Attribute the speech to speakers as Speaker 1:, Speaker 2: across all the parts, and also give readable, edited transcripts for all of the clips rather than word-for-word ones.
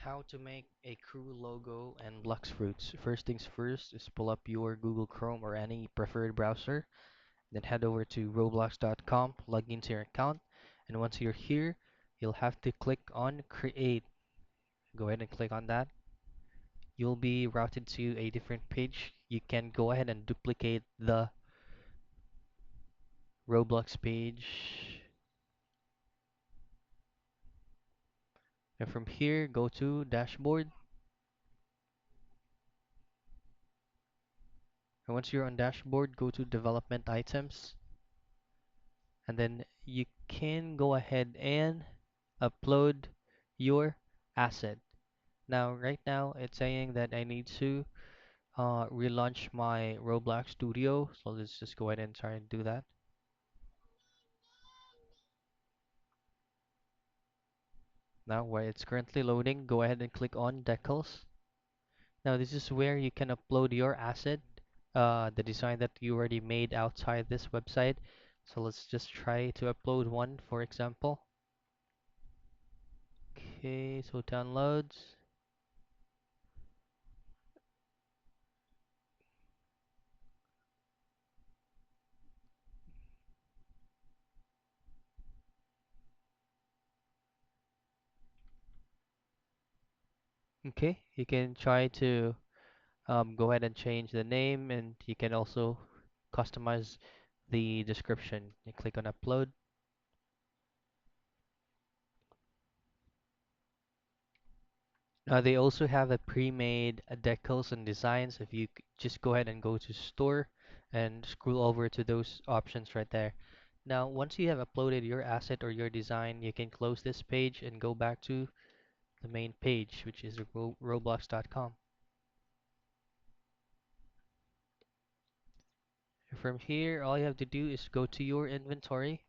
Speaker 1: How to make a crew logo and Blox Fruits. First things first is pull up your Google Chrome or any preferred browser, then head over to roblox.com, log into your account, and once you're here, you'll have to click on Create. Go ahead and click on that. You'll be routed to a different page. You can go ahead and duplicate the Roblox page. And from here, go to Dashboard. And once you're on Dashboard, go to Development Items. And then you can go ahead and upload your asset. Now, right now, it's saying that I need to relaunch my Roblox Studio. So let's just go ahead and try and do that. Now, while it's currently loading, go ahead and click on Decals. Now, this is where you can upload your asset, the design that you already made outside this website. So let's just try to upload one, for example. Okay, so downloads. Okay, you can try to go ahead and change the name, and you can also customize the description. You click on upload. They also have a pre-made decals and designs. If you just go ahead and go to store and scroll over to those options right there. Now, once you have uploaded your asset or your design, you can close this page and go back to the main page, which is roblox.com. From here, all you have to do is go to your inventory.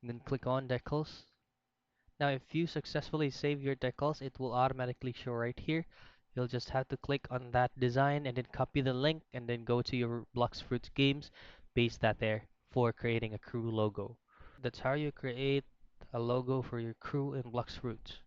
Speaker 1: And then click on decals. Now, if you successfully save your decals, it will automatically show right here. You'll just have to click on that design and then copy the link and then go to your Blox Fruits games, paste that there for creating a crew logo. That's how you create a logo for your crew in Blox Fruits.